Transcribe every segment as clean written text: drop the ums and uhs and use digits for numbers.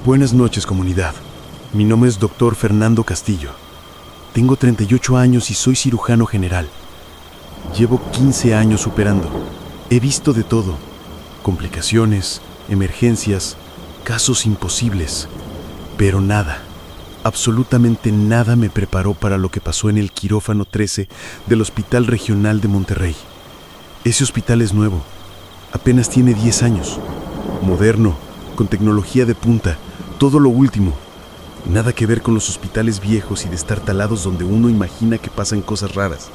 Buenas noches, comunidad. Mi nombre es Dr. Fernando Castillo. Tengo 38 años y soy cirujano general. Llevo 15 años operando. He visto de todo. Complicaciones, emergencias, casos imposibles. Pero nada, absolutamente nada me preparó para lo que pasó en el quirófano 13 del Hospital Regional de Monterrey. Ese hospital es nuevo. Apenas tiene 10 años. Moderno, con tecnología de punta, todo lo último. Nada que ver con los hospitales viejos y destartalados donde uno imagina que pasan cosas raras.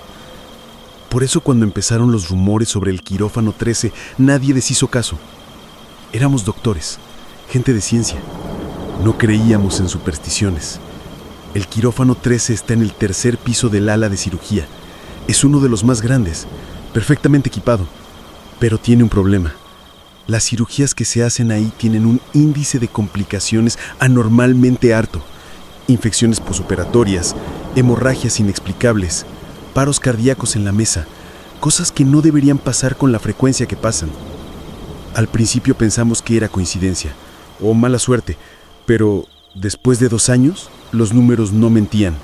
Por eso cuando empezaron los rumores sobre el quirófano 13, nadie les hizo caso. Éramos doctores, gente de ciencia. No creíamos en supersticiones. El quirófano 13 está en el tercer piso del ala de cirugía. Es uno de los más grandes, perfectamente equipado. Pero tiene un problema. Las cirugías que se hacen ahí tienen un índice de complicaciones anormalmente alto. Infecciones posoperatorias, hemorragias inexplicables, paros cardíacos en la mesa, cosas que no deberían pasar con la frecuencia que pasan. Al principio pensamos que era coincidencia o mala suerte, pero después de 2 años, los números no mentían.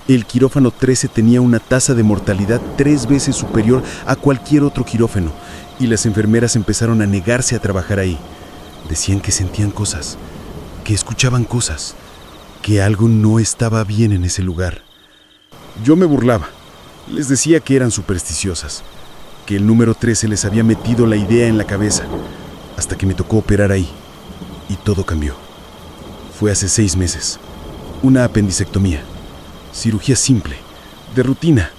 El quirófano 13 tenía una tasa de mortalidad 3 veces superior a cualquier otro quirófano, y las enfermeras empezaron a negarse a trabajar ahí. Decían que sentían cosas, que escuchaban cosas, que algo no estaba bien en ese lugar. Yo me burlaba. Les decía que eran supersticiosas, que el número 13 les había metido la idea en la cabeza, hasta que me tocó operar ahí, y todo cambió. Fue hace 6 meses. Una apendicectomía. Cirugía simple, de rutina.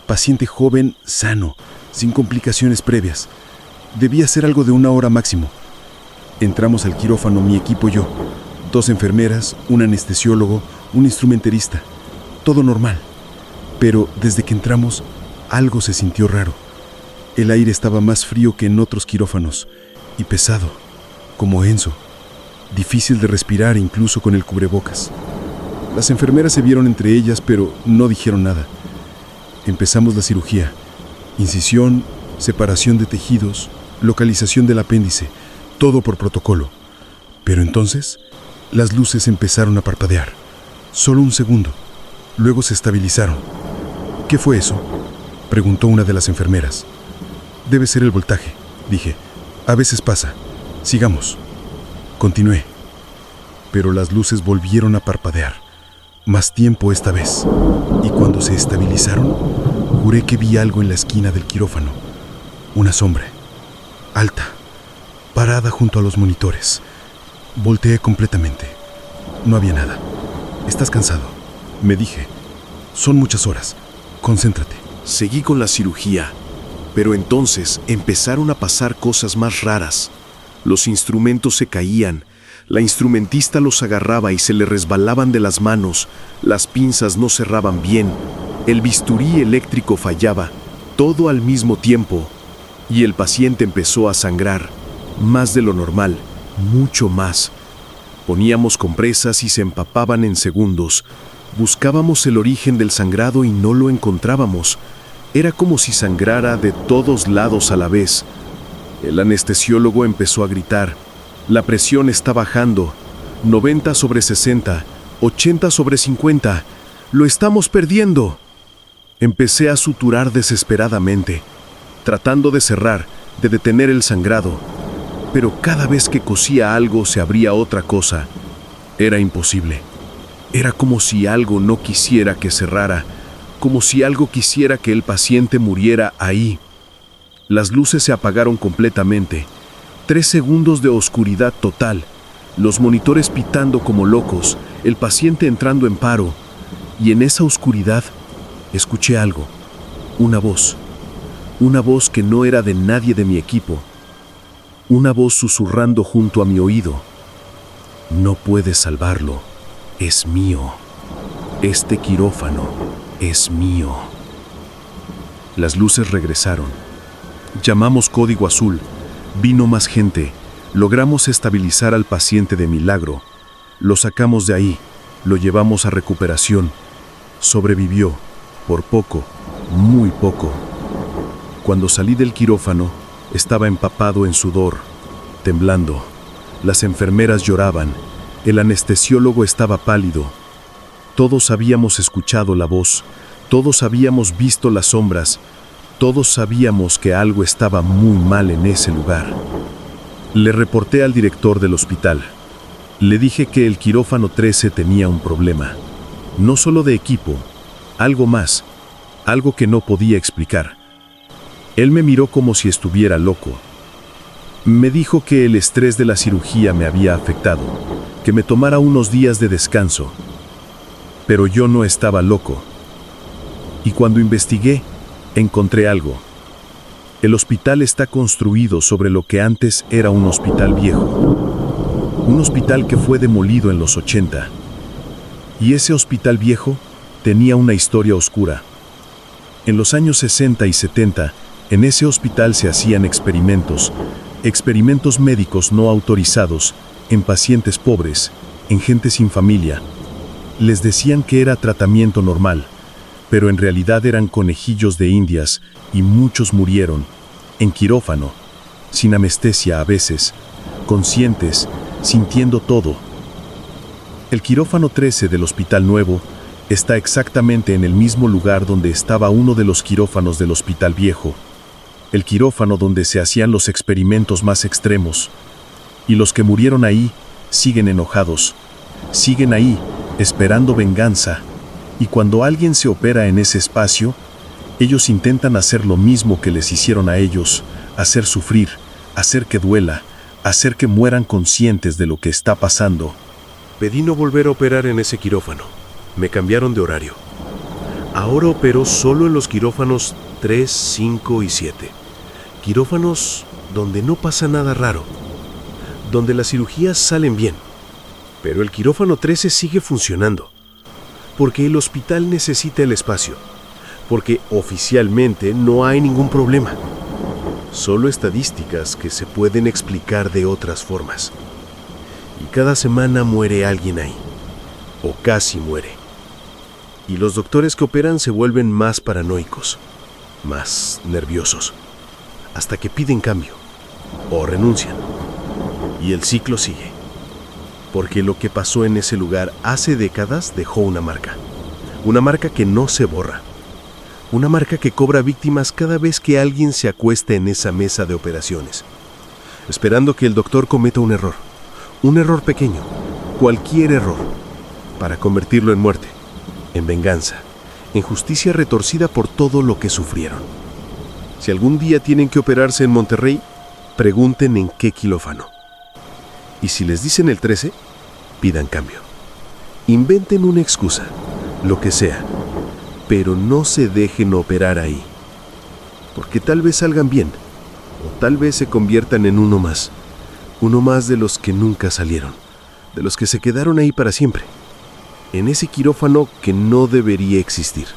Paciente joven, sano, sin complicaciones previas. Debía ser algo de 1 hora máximo. Entramos al quirófano, mi equipo y yo. 2 enfermeras, un anestesiólogo, un instrumenterista. Todo normal. Pero desde que entramos, algo se sintió raro. El aire estaba más frío que en otros quirófanos y pesado, como Enzo. Difícil de respirar incluso con el cubrebocas. Las enfermeras se vieron entre ellas, pero no dijeron nada. Empezamos la cirugía. Incisión, separación de tejidos, localización del apéndice, todo por protocolo. Pero entonces, las luces empezaron a parpadear. Solo un segundo. Luego se estabilizaron. ¿Qué fue eso?, preguntó una de las enfermeras. Debe ser el voltaje, dije. A veces pasa. Sigamos. Continué. Pero las luces volvieron a parpadear. Más tiempo esta vez. Y cuando se estabilizaron, juré que vi algo en la esquina del quirófano. Una sombra. Alta. Parada junto a los monitores. Volteé completamente. No había nada. ¿Estás cansado?, me dije. Son muchas horas. Concéntrate. Seguí con la cirugía, pero entonces empezaron a pasar cosas más raras. Los instrumentos se caían, la instrumentista los agarraba y se le resbalaban de las manos, las pinzas no cerraban bien, el bisturí eléctrico fallaba, todo al mismo tiempo, y el paciente empezó a sangrar, más de lo normal, mucho más. Poníamos compresas y se empapaban en segundos. Buscábamos el origen del sangrado y no lo encontrábamos. Era como si sangrara de todos lados a la vez. El anestesiólogo empezó a gritar. La presión está bajando. 90/60, 80/50. ¡Lo estamos perdiendo! Empecé a suturar desesperadamente, tratando de cerrar, de detener el sangrado. Pero cada vez que cosía algo se abría otra cosa. Era imposible. Era como si algo no quisiera que cerrara, como si algo quisiera que el paciente muriera ahí. Las luces se apagaron completamente. 3 segundos de oscuridad total. Los monitores pitando como locos, el paciente entrando en paro. Y en esa oscuridad escuché algo. Una voz. Una voz que no era de nadie de mi equipo. Una voz susurrando junto a mi oído. No puedes salvarlo. Es mío. Este quirófano es mío. Las luces regresaron. Llamamos código azul. Vino más gente. Logramos estabilizar al paciente de milagro. Lo sacamos de ahí. Lo llevamos a recuperación. Sobrevivió. Por poco. Muy poco. Cuando salí del quirófano, estaba empapado en sudor, temblando, las enfermeras lloraban, el anestesiólogo estaba pálido. Todos habíamos escuchado la voz, todos habíamos visto las sombras, todos sabíamos que algo estaba muy mal en ese lugar. Le reporté al director del hospital. Le dije que el quirófano 13 tenía un problema, no solo de equipo, algo más, algo que no podía explicar. Él me miró como si estuviera loco. Me dijo que el estrés de la cirugía me había afectado, que me tomara unos días de descanso. Pero yo no estaba loco. Y cuando investigué, encontré algo. El hospital está construido sobre lo que antes era un hospital viejo. Un hospital que fue demolido en los 80. Y ese hospital viejo tenía una historia oscura. En los años 60 y 70, en ese hospital se hacían experimentos médicos no autorizados, en pacientes pobres, en gente sin familia. Les decían que era tratamiento normal, pero en realidad eran conejillos de indias y muchos murieron, en quirófano, sin anestesia a veces, conscientes, sintiendo todo. El quirófano 13 del Hospital Nuevo está exactamente en el mismo lugar donde estaba uno de los quirófanos del Hospital Viejo, el quirófano donde se hacían los experimentos más extremos. Y los que murieron ahí siguen enojados, siguen ahí esperando venganza, y cuando alguien se opera en ese espacio, ellos intentan hacer lo mismo que les hicieron a ellos, hacer sufrir, hacer que duela, hacer que mueran conscientes de lo que está pasando. Pedí no volver a operar en ese quirófano. Me cambiaron de horario. Ahora opero solo en los quirófanos 3, 5 y 7. Quirófanos donde no pasa nada raro, donde las cirugías salen bien. Pero el quirófano 13 sigue funcionando, porque el hospital necesita el espacio, porque oficialmente no hay ningún problema. Solo estadísticas que se pueden explicar de otras formas. Y cada semana muere alguien ahí, o casi muere. Y los doctores que operan se vuelven más paranoicos, más nerviosos, hasta que piden cambio, o renuncian. Y el ciclo sigue, porque lo que pasó en ese lugar hace décadas dejó una marca que no se borra, una marca que cobra víctimas cada vez que alguien se acuesta en esa mesa de operaciones, esperando que el doctor cometa un error pequeño, cualquier error, para convertirlo en muerte, en venganza, en justicia retorcida por todo lo que sufrieron. Si algún día tienen que operarse en Monterrey, pregunten en qué quirófano. Y si les dicen el 13, pidan cambio. Inventen una excusa, lo que sea, pero no se dejen operar ahí. Porque tal vez salgan bien, o tal vez se conviertan en uno más de los que nunca salieron, de los que se quedaron ahí para siempre, en ese quirófano que no debería existir.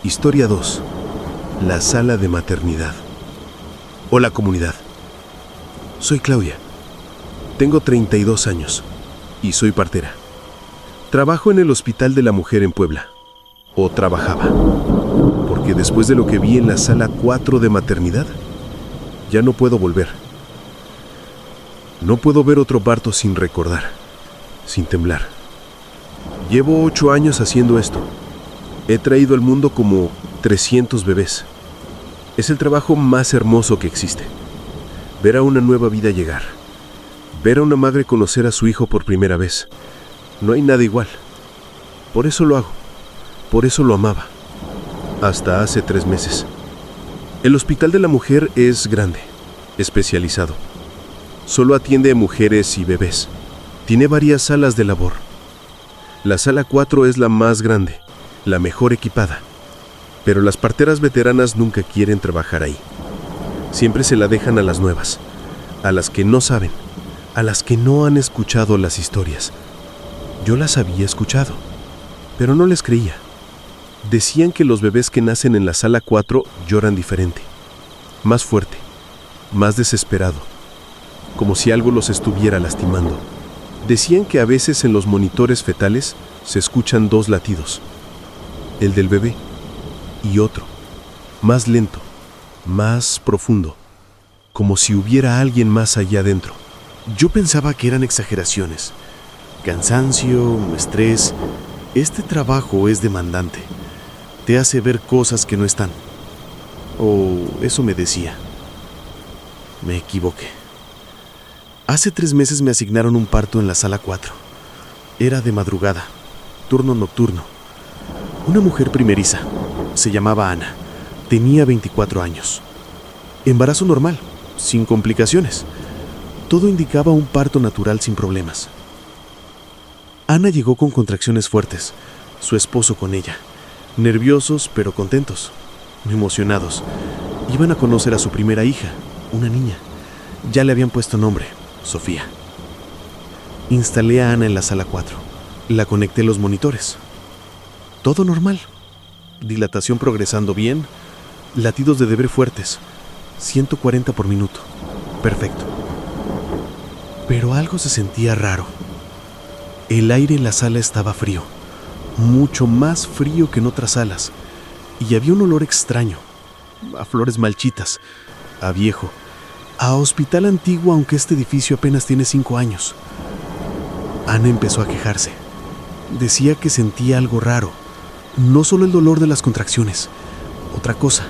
Historia 2. La sala de maternidad. Hola comunidad. Soy Claudia. Tengo 32 años y soy partera. Trabajo en el Hospital de la Mujer en Puebla. O trabajaba. Porque después de lo que vi en la sala 4 de maternidad, ya no puedo volver. No puedo ver otro parto sin recordar, sin temblar. Llevo 8 años haciendo esto. He traído al mundo como 300 bebés. Es el trabajo más hermoso que existe. Ver a una nueva vida llegar. Ver a una madre conocer a su hijo por primera vez. No hay nada igual. Por eso lo hago. Por eso lo amaba. Hasta hace 3 meses. El Hospital de la Mujer es grande, especializado. Solo atiende a mujeres y bebés. Tiene varias salas de labor. La sala 4 es la más grande, la mejor equipada. Pero las parteras veteranas nunca quieren trabajar ahí. Siempre se la dejan a las nuevas, a las que no saben, a las que no han escuchado las historias. Yo las había escuchado, pero no les creía. Decían que los bebés que nacen en la sala 4 lloran diferente, más fuerte, más desesperado, como si algo los estuviera lastimando. Decían que a veces en los monitores fetales se escuchan 2 latidos, el del bebé y otro, más lento, más profundo, como si hubiera alguien más allá adentro. Yo pensaba que eran exageraciones. Cansancio, estrés. Este trabajo es demandante. Te hace ver cosas que no están. O eso me decía. Me equivoqué. Hace 3 meses me asignaron un parto en la sala 4. Era de madrugada, turno nocturno. Una mujer primeriza. Se llamaba Ana. Tenía 24 años. Embarazo normal, sin complicaciones. Todo indicaba un parto natural sin problemas. Ana llegó con contracciones fuertes, su esposo con ella. Nerviosos pero contentos, emocionados. Iban a conocer a su primera hija, una niña. Ya le habían puesto nombre, Sofía. Instalé a Ana en la sala 4. La conecté a los monitores. Todo normal. Dilatación progresando bien. Latidos de Debré fuertes. 140 por minuto. Perfecto. Pero algo se sentía raro. El aire en la sala estaba frío. Mucho más frío que en otras salas. Y había un olor extraño. A flores marchitas. A viejo. A hospital antiguo, aunque este edificio apenas tiene 5 años. Ana empezó a quejarse. Decía que sentía algo raro. No solo el dolor de las contracciones. Otra cosa.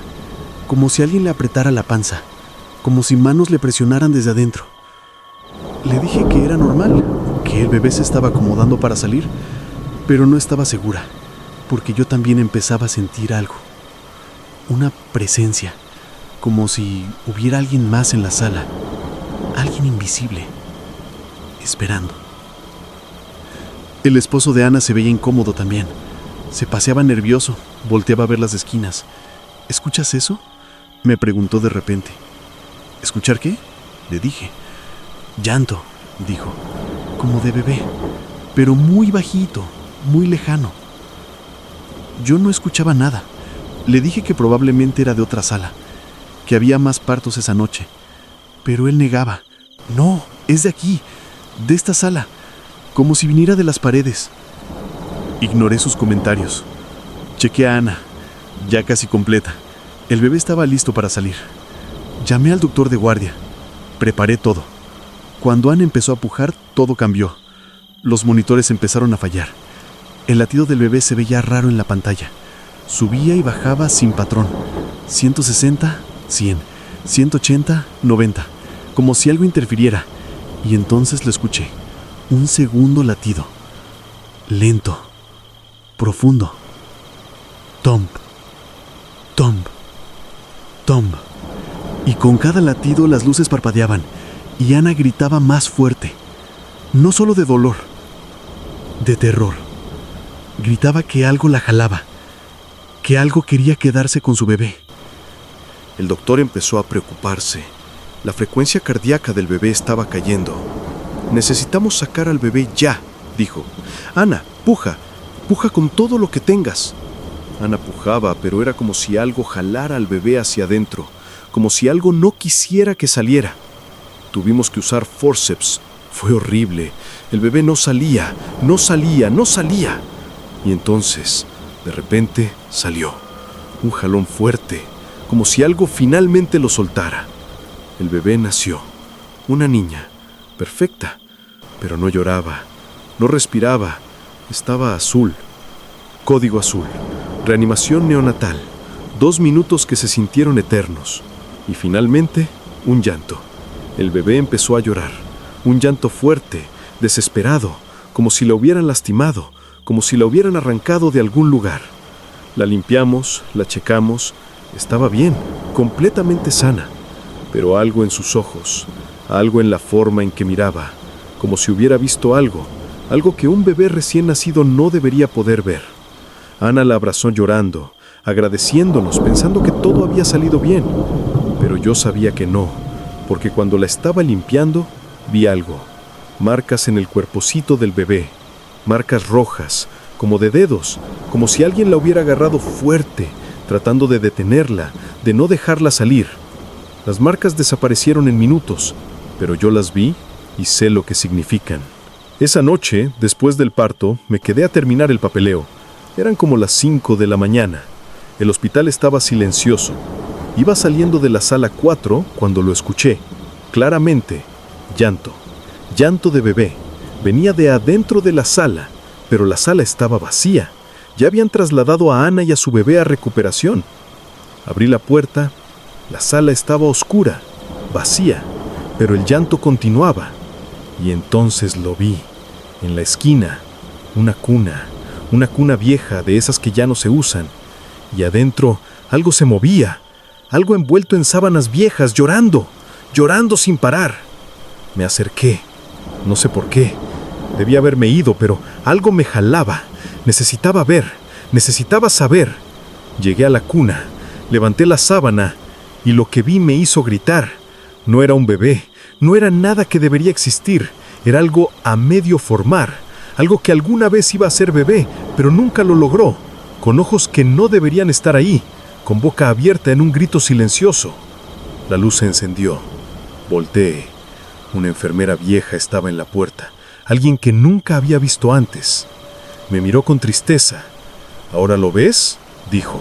Como si alguien le apretara la panza. Como si manos le presionaran desde adentro. Le dije que era normal, que el bebé se estaba acomodando para salir, pero no estaba segura, porque yo también empezaba a sentir algo. Una presencia, como si hubiera alguien más en la sala. Alguien invisible, esperando. El esposo de Ana se veía incómodo también. Se paseaba nervioso, volteaba a ver las esquinas. ¿Escuchas eso?, me preguntó de repente. ¿Escuchar qué?, le dije. Llanto, dijo, como de bebé, pero muy bajito, muy lejano. Yo no escuchaba nada. Le dije que probablemente era de otra sala, que había más partos esa noche, pero él negaba. No, es de aquí, de esta sala, como si viniera de las paredes. Ignoré sus comentarios. Chequé a Ana, ya casi completa. El bebé estaba listo para salir. Llamé al doctor de guardia. Preparé todo. Cuando Ana empezó a pujar, todo cambió. Los monitores empezaron a fallar. El latido del bebé se veía raro en la pantalla. Subía y bajaba sin patrón. 160, 100, 180, 90. Como si algo interfiriera. Y entonces lo escuché. Un segundo latido. Lento. Profundo. Tomp. Tomp. Tomp. Y con cada latido las luces parpadeaban. Y Ana gritaba más fuerte. No solo de dolor. De terror. Gritaba que algo la jalaba. Que algo quería quedarse con su bebé. El doctor empezó a preocuparse. La frecuencia cardíaca del bebé estaba cayendo. Necesitamos sacar al bebé ya, dijo. Ana, puja. Puja con todo lo que tengas. Ana pujaba, pero era como si algo jalara al bebé hacia adentro. Como si algo no quisiera que saliera. Tuvimos que usar forceps. Fue horrible. El bebé no salía, no salía, no salía. Y entonces, de repente, salió. Un jalón fuerte, como si algo finalmente lo soltara. El bebé nació. Una niña, perfecta, pero no lloraba, no respiraba. Estaba azul. Código azul. Reanimación neonatal. 2 minutos que se sintieron eternos. Y finalmente, un llanto. El bebé empezó a llorar. Un llanto fuerte, desesperado, como si la hubieran lastimado, como si la hubieran arrancado de algún lugar. La limpiamos, la checamos. Estaba bien, completamente sana. Pero algo en sus ojos, algo en la forma en que miraba, como si hubiera visto algo que un bebé recién nacido no debería poder ver. Ana la abrazó llorando, agradeciéndonos, pensando que todo había salido bien. Pero yo sabía que no, porque cuando la estaba limpiando, vi algo. Marcas en el cuerpocito del bebé, marcas rojas, como de dedos, como si alguien la hubiera agarrado fuerte, tratando de detenerla, de no dejarla salir. Las marcas desaparecieron en minutos, pero yo las vi y sé lo que significan. Esa noche, después del parto, me quedé a terminar el papeleo. Eran como las 5 de la mañana. El hospital estaba silencioso. Iba saliendo de la sala 4 cuando lo escuché. Claramente, llanto. Llanto de bebé. Venía de adentro de la sala, pero la sala estaba vacía. Ya habían trasladado a Ana y a su bebé a recuperación. Abrí la puerta. La sala estaba oscura, vacía, pero el llanto continuaba. Y entonces lo vi. En la esquina, una cuna vieja de esas que ya no se usan. Y adentro algo se movía, algo envuelto en sábanas viejas, llorando sin parar. Me acerqué, no sé por qué. Debía haberme ido, pero algo me jalaba. Necesitaba ver, necesitaba saber. Llegué a la cuna, levanté la sábana y lo que vi me hizo gritar. No era un bebé, no era nada que debería existir. Era algo a medio formar, algo que alguna vez iba a ser bebé, pero nunca lo logró, con ojos que no deberían estar ahí, con boca abierta en un grito silencioso. La luz se encendió. Volteé. Una enfermera vieja estaba en la puerta, alguien que nunca había visto antes. Me miró con tristeza. ¿Ahora lo ves?, dijo.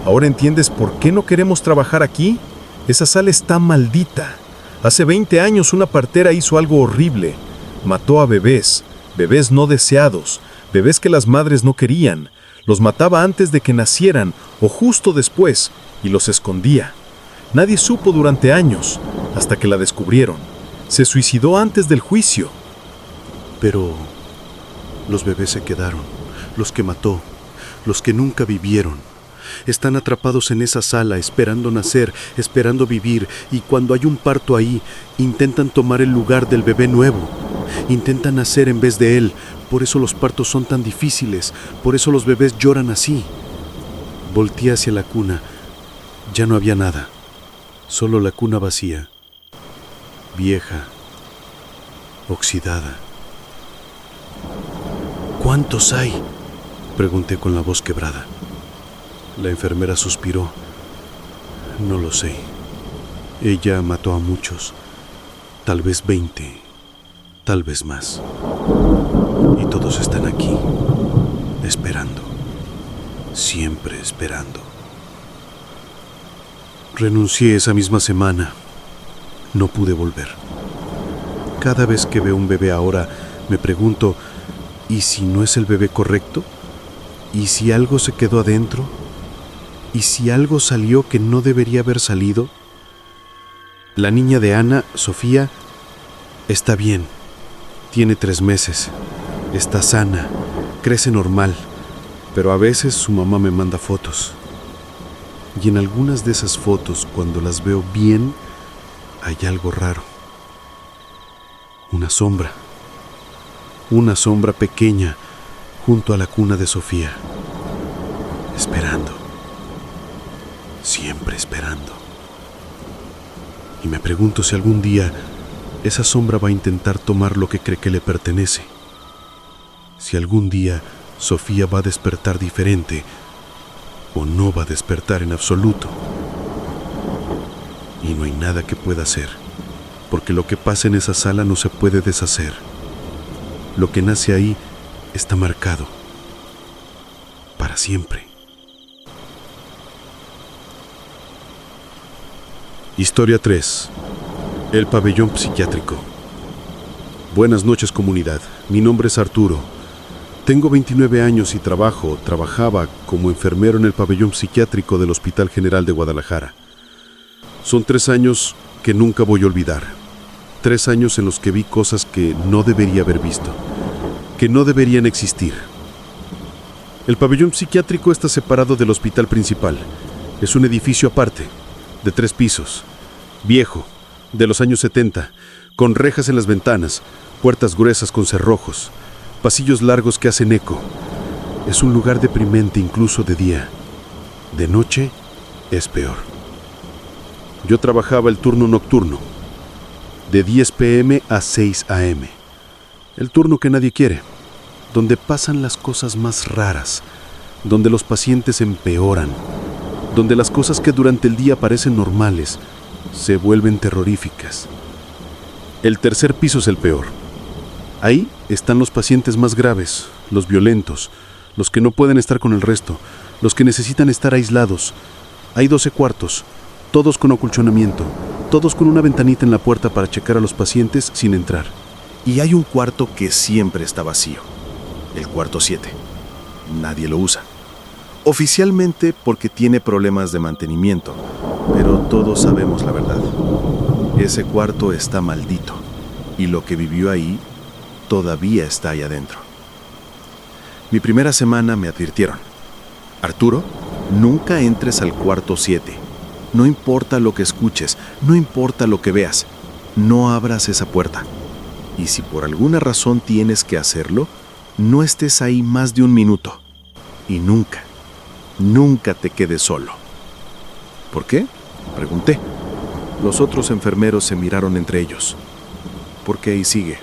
¿Ahora entiendes por qué no queremos trabajar aquí? Esa sala está maldita. Hace 20 años una partera hizo algo horrible. Mató a bebés, bebés no deseados, bebés que las madres no querían. Los mataba antes de que nacieran o justo después y los escondía. Nadie supo durante años, hasta que la descubrieron. Se suicidó antes del juicio. Pero los bebés se quedaron, los que mató, los que nunca vivieron. Están atrapados en esa sala, esperando nacer, esperando vivir, y cuando hay un parto ahí, intentan tomar el lugar del bebé nuevo. Intentan nacer en vez de él. Por eso los partos son tan difíciles, por eso los bebés lloran así. Volteé hacia la cuna. Ya no había nada, solo la cuna vacía, vieja, oxidada. ¿Cuántos hay?, pregunté con la voz quebrada. La enfermera suspiró. No lo sé. Ella mató a muchos. Tal vez 20, tal vez más. Y todos están aquí, esperando. Siempre esperando. Renuncié esa misma semana. No pude volver. Cada vez que veo un bebé ahora, me pregunto, ¿y si no es el bebé correcto? ¿Y si algo se quedó adentro? ¿Y si algo salió que no debería haber salido? La niña de Ana, Sofía, está bien. Tiene 3 meses. Está sana. Crece normal. Pero a veces su mamá me manda fotos. Y en algunas de esas fotos, cuando las veo bien, hay algo raro. Una sombra. Una sombra pequeña junto a la cuna de Sofía. Esperando. Siempre esperando. Y me pregunto si algún día esa sombra va a intentar tomar lo que cree que le pertenece. Si algún día Sofía va a despertar diferente o no va a despertar en absoluto. Y no hay nada que pueda hacer, porque lo que pasa en esa sala no se puede deshacer. Lo que nace ahí está marcado para siempre. Historia 3. El pabellón psiquiátrico. Buenas noches, comunidad. Mi nombre es Arturo. Tengo 29 años y trabajaba como enfermero en el pabellón psiquiátrico del Hospital General de Guadalajara. Son 3 años que nunca voy a olvidar. 3 años en los que vi cosas que no debería haber visto, que no deberían existir. El pabellón psiquiátrico está separado del hospital principal. Es un edificio aparte, de 3 pisos, viejo, de los años 70, con rejas en las ventanas, puertas gruesas con cerrojos, pasillos largos que hacen eco. Es un lugar deprimente incluso de día. De noche es peor. Yo trabajaba el turno nocturno, de 10 p.m. a 6 a.m. El turno que nadie quiere, donde pasan las cosas más raras, donde los pacientes empeoran, donde las cosas que durante el día parecen normales se vuelven terroríficas. El tercer piso es el peor. Ahí están los pacientes más graves, los violentos, los que no pueden estar con el resto, los que necesitan estar aislados. Hay 12 cuartos, todos con acolchonamiento, todos con una ventanita en la puerta para checar a los pacientes sin entrar. Y hay un cuarto que siempre está vacío, el cuarto 7. Nadie lo usa. Oficialmente porque tiene problemas de mantenimiento, pero todos sabemos la verdad. Ese cuarto está maldito y lo que vivió ahí todavía está ahí adentro. Mi primera semana me advirtieron: Arturo, nunca entres al cuarto 7. No importa lo que escuches, no importa lo que veas, no abras esa puerta. Y si por alguna razón tienes que hacerlo, no estés ahí más de un minuto. Y nunca, nunca te quedes solo. ¿Por qué?, pregunté. Los otros enfermeros se miraron entre ellos. «Porque ahí sigue»,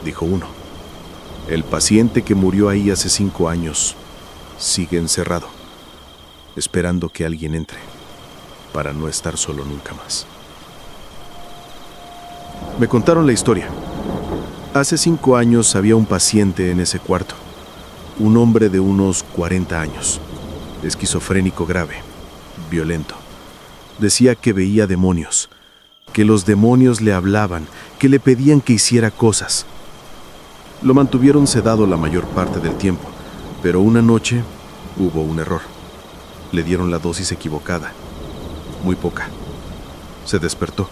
dijo uno. «El paciente que murió ahí hace 5 años sigue encerrado, esperando que alguien entre, para no estar solo nunca más». Me contaron la historia. Hace 5 años había un paciente en ese cuarto, un hombre de unos 40 años, esquizofrénico grave, violento. Decía que veía demonios, que los demonios le hablaban, que le pedían que hiciera cosas. Lo mantuvieron sedado la mayor parte del tiempo, pero una noche hubo un error. Le dieron la dosis equivocada, muy poca. Se despertó,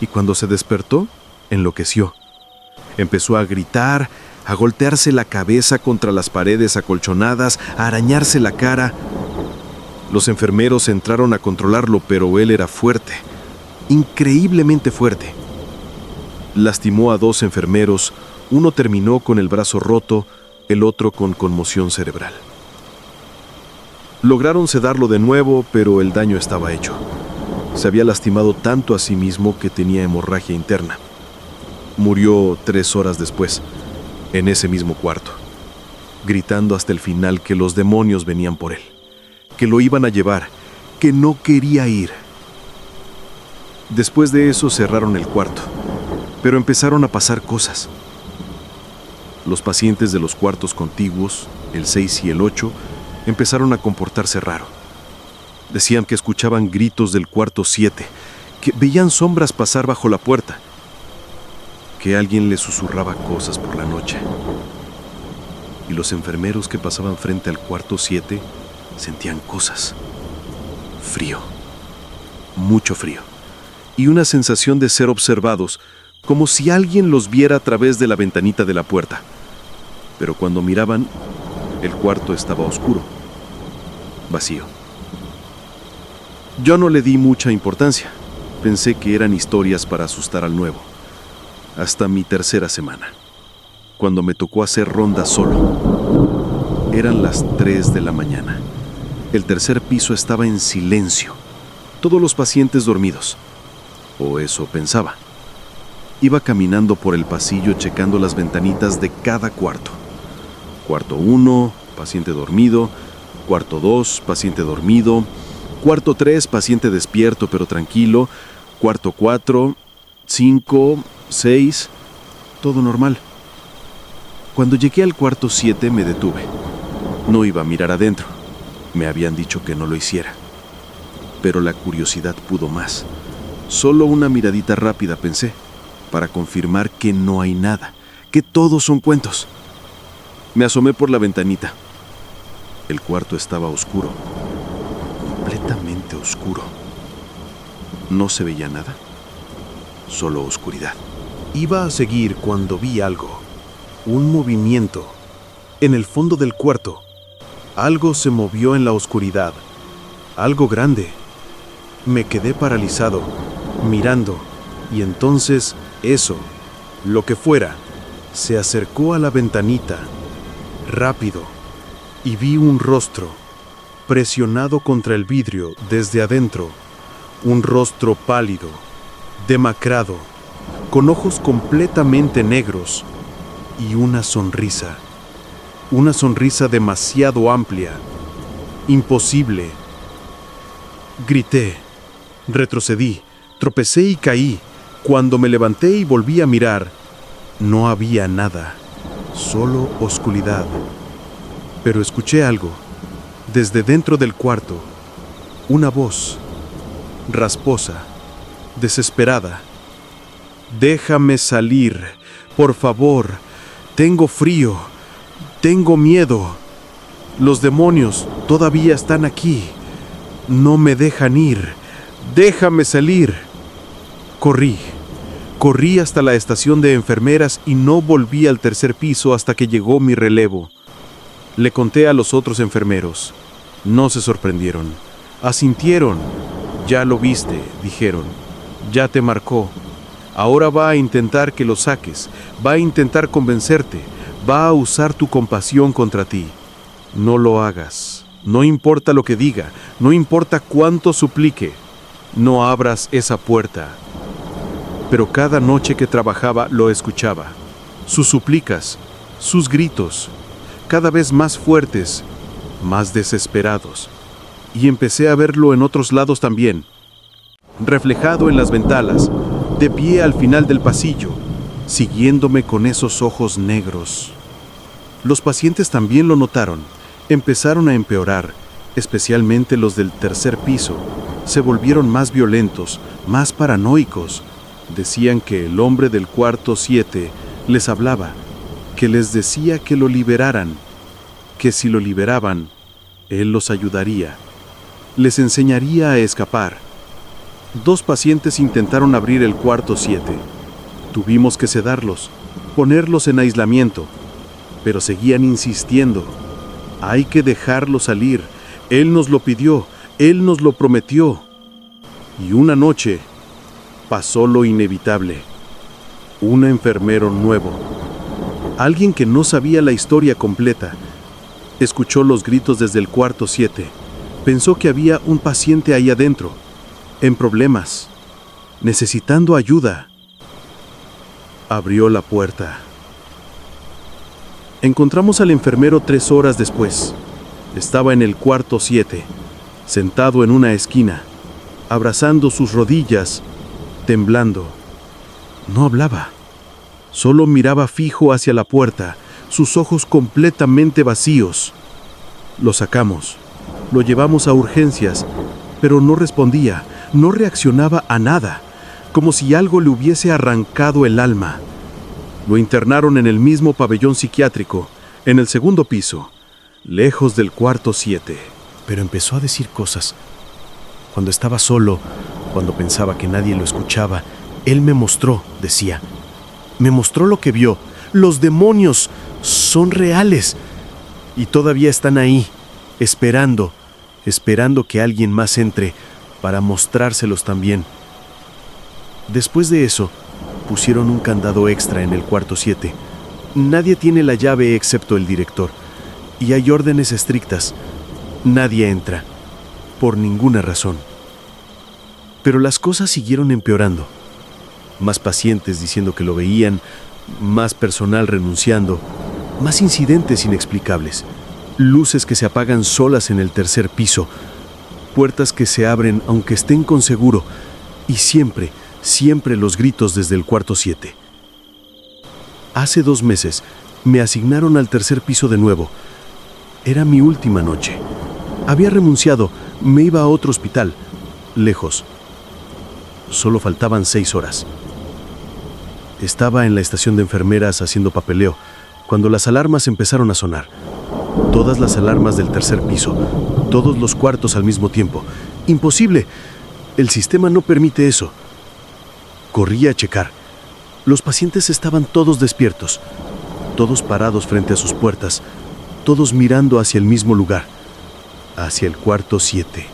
y cuando se despertó, enloqueció. Empezó a gritar, a golpearse la cabeza contra las paredes acolchonadas, a arañarse la cara. Los enfermeros entraron a controlarlo, pero él era fuerte, increíblemente fuerte. Lastimó a 2 enfermeros, uno terminó con el brazo roto, el otro con conmoción cerebral. Lograron sedarlo de nuevo, pero el daño estaba hecho. Se había lastimado tanto a sí mismo que tenía hemorragia interna. Murió 3 horas después, en ese mismo cuarto, gritando hasta el final que los demonios venían por él, que lo iban a llevar, que no quería ir. Después de eso cerraron el cuarto, pero empezaron a pasar cosas. Los pacientes de los cuartos contiguos, el 6 y el 8, empezaron a comportarse raro. Decían que escuchaban gritos del cuarto 7, que veían sombras pasar bajo la puerta, que alguien les susurraba cosas por la noche. Y los enfermeros que pasaban frente al cuarto 7 sentían cosas. Frío, mucho frío, y una sensación de ser observados, como si alguien los viera a través de la ventanita de la puerta. Pero cuando miraban, el cuarto estaba oscuro, vacío. Yo no le di mucha importancia. Pensé que eran historias para asustar al nuevo. Hasta mi tercera semana, cuando me tocó hacer ronda solo. Eran las 3 de la mañana. El tercer piso estaba en silencio. Todos los pacientes dormidos. O eso pensaba. Iba caminando por el pasillo checando las ventanitas de cada cuarto. Cuarto 1, paciente dormido. Cuarto 2, paciente dormido. Cuarto 3, paciente despierto pero tranquilo. Cuarto 4, 5, 6, todo normal. Cuando llegué al cuarto 7 me detuve. No iba a mirar adentro. Me habían dicho que no lo hiciera. Pero la curiosidad pudo más. Solo una miradita rápida pensé, para confirmar que no hay nada, que todos son cuentos. Me asomé por la ventanita. El cuarto estaba oscuro, completamente oscuro. No se veía nada, solo oscuridad. Iba a seguir cuando vi algo, un movimiento. En el fondo del cuarto, algo se movió en la oscuridad, algo grande. Me quedé paralizado, mirando, y entonces eso, lo que fuera, se acercó a la ventanita, rápido, y vi un rostro, presionado contra el vidrio desde adentro, un rostro pálido, demacrado, con ojos completamente negros y una sonrisa demasiado amplia, imposible. Grité, retrocedí, tropecé y caí. Cuando me levanté y volví a mirar, no había nada, solo oscuridad. Pero escuché algo, desde dentro del cuarto, una voz, rasposa, desesperada. «Déjame salir, por favor. Tengo frío. Tengo miedo. Los demonios todavía están aquí. No me dejan ir. Déjame salir». Corrí hasta la estación de enfermeras y no volví al tercer piso hasta que llegó mi relevo. Le conté a los otros enfermeros. No se sorprendieron. Asintieron. «Ya lo viste», dijeron. «Ya te marcó. Ahora va a intentar que lo saques. Va a intentar convencerte. Va a usar tu compasión contra ti. No lo hagas. No importa lo que diga. No importa cuánto suplique. No abras esa puerta». Pero cada noche que trabajaba lo escuchaba. Sus súplicas, sus gritos, cada vez más fuertes, más desesperados. Y empecé a verlo en otros lados también, reflejado en las ventanas, de pie al final del pasillo, siguiéndome con esos ojos negros. Los pacientes también lo notaron. Empezaron a empeorar, especialmente los del tercer piso. Se volvieron más violentos, más paranoicos. Decían que el hombre del cuarto 7 les hablaba, que les decía que lo liberaran, que si lo liberaban, él los ayudaría, les enseñaría a escapar. 2 pacientes intentaron abrir el cuarto 7. Tuvimos que sedarlos, ponerlos en aislamiento, pero seguían insistiendo. Hay que dejarlo salir, él nos lo pidió, él nos lo prometió. Y una noche pasó lo inevitable. Un enfermero nuevo, alguien que no sabía la historia completa, escuchó los gritos desde el cuarto 7. Pensó que había un paciente ahí adentro, en problemas, necesitando ayuda. Abrió la puerta. Encontramos al enfermero 3 horas después. Estaba en el cuarto 7, sentado en una esquina, abrazando sus rodillas, temblando. No hablaba, solo miraba fijo hacia la puerta, sus ojos completamente vacíos. Lo sacamos, lo llevamos a urgencias, pero no respondía, no reaccionaba a nada, como si algo le hubiese arrancado el alma. Lo internaron en el mismo pabellón psiquiátrico, en el segundo piso, lejos del cuarto 7. Pero empezó a decir cosas. Cuando estaba solo, cuando pensaba que nadie lo escuchaba, él me mostró, decía. Me mostró lo que vio. Los demonios son reales. Y todavía están ahí, esperando que alguien más entre para mostrárselos también. Después de eso, pusieron un candado extra en el cuarto 7. Nadie tiene la llave excepto el director. Y hay órdenes estrictas. Nadie entra, por ninguna razón. Pero las cosas siguieron empeorando. Más pacientes diciendo que lo veían, más personal renunciando, más incidentes inexplicables, luces que se apagan solas en el tercer piso, puertas que se abren aunque estén con seguro, y siempre los gritos desde el cuarto 7. Hace 2 meses me asignaron al tercer piso de nuevo. Era mi última noche. Había renunciado, me iba a otro hospital, lejos. Solo faltaban 6 horas. Estaba en la estación de enfermeras haciendo papeleo, cuando las alarmas empezaron a sonar. Todas las alarmas del tercer piso, todos los cuartos al mismo tiempo. ¡Imposible! El sistema no permite eso. Corrí a checar. Los pacientes estaban todos despiertos, todos parados frente a sus puertas, todos mirando hacia el mismo lugar, hacia el cuarto 7.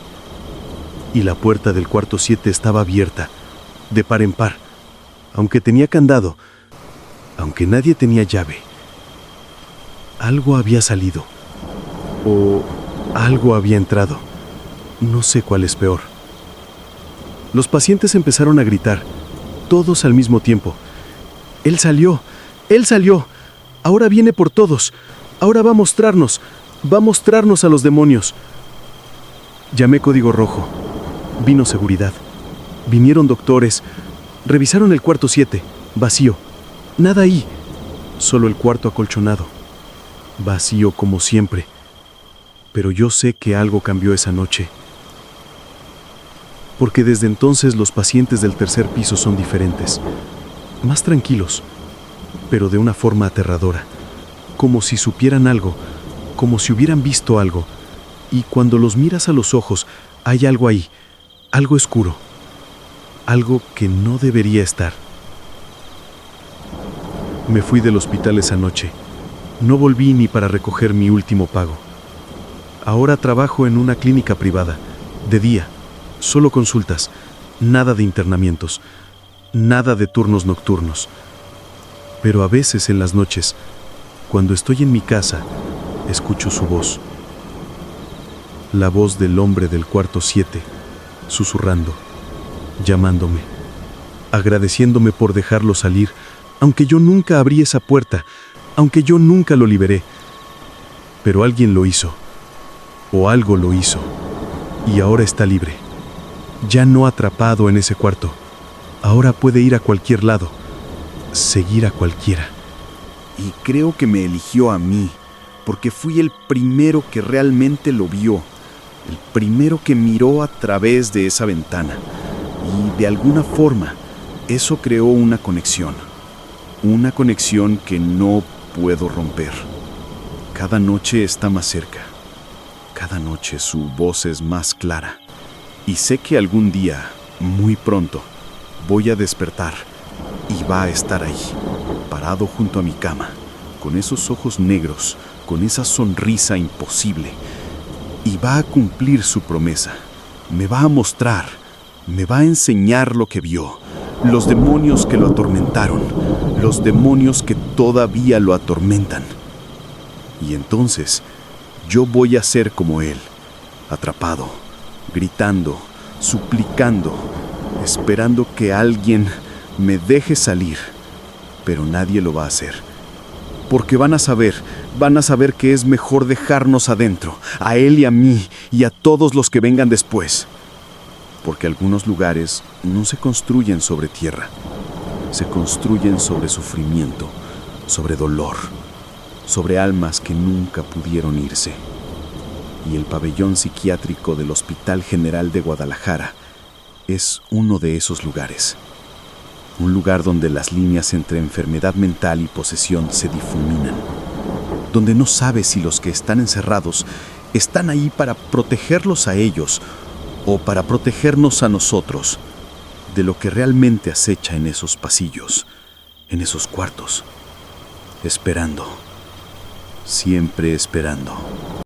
Y la puerta del cuarto 7 estaba abierta, de par en par, aunque tenía candado, aunque nadie tenía llave. Algo había salido, o algo había entrado. No sé cuál es peor. Los pacientes empezaron a gritar, todos al mismo tiempo. ¡Él salió! ¡Él salió! Ahora viene por todos. Ahora va a mostrarnos a los demonios. Llamé código rojo. Vino seguridad. Vinieron doctores. Revisaron el cuarto 7. Vacío. Nada ahí. Solo el cuarto acolchonado. Vacío como siempre. Pero yo sé que algo cambió esa noche. porque desde entonces los pacientes del tercer piso son diferentes, más tranquilos, pero de una forma aterradora, como si supieran algo, como si hubieran visto algo, y cuando los miras a los ojos hay algo ahí, algo oscuro, algo que no debería estar. Me fui del hospital esa noche. No volví ni para recoger mi último pago. Ahora trabajo en una clínica privada, de día, solo consultas, nada de internamientos, nada de turnos nocturnos. Pero a veces en las noches, cuando estoy en mi casa, escucho su voz. La voz del hombre del cuarto 7, susurrando, llamándome, agradeciéndome por dejarlo salir, aunque yo nunca abrí esa puerta, aunque yo nunca lo liberé. Pero alguien lo hizo, o algo lo hizo, y ahora está libre. Ya no atrapado en ese cuarto. Ahora puede ir a cualquier lado, seguir a cualquiera. Y creo que me eligió a mí, porque fui el primero que realmente lo vio, el primero que miró a través de esa ventana. Y de alguna forma, eso creó una conexión que no puedo romper. Cada noche está más cerca, cada noche su voz es más clara. Y sé que algún día, muy pronto, voy a despertar y va a estar ahí, parado junto a mi cama, con esos ojos negros, con esa sonrisa imposible, y va a cumplir su promesa. Me va a mostrar, me va a enseñar lo que vio, los demonios que lo atormentaron, los demonios que todavía lo atormentan. Y entonces, yo voy a ser como él, atrapado, gritando, suplicando, esperando que alguien me deje salir, pero nadie lo va a hacer. Porque van a saber que es mejor dejarnos adentro, a él y a mí y a todos los que vengan después. Porque algunos lugares no se construyen sobre tierra, se construyen sobre sufrimiento, sobre dolor, sobre almas que nunca pudieron irse. Y el pabellón psiquiátrico del Hospital General de Guadalajara es uno de esos lugares. Un lugar donde las líneas entre enfermedad mental y posesión se difuminan, donde no sabes si los que están encerrados están ahí para protegerlos a ellos o para protegernos a nosotros de lo que realmente acecha en esos pasillos, en esos cuartos, esperando, siempre esperando.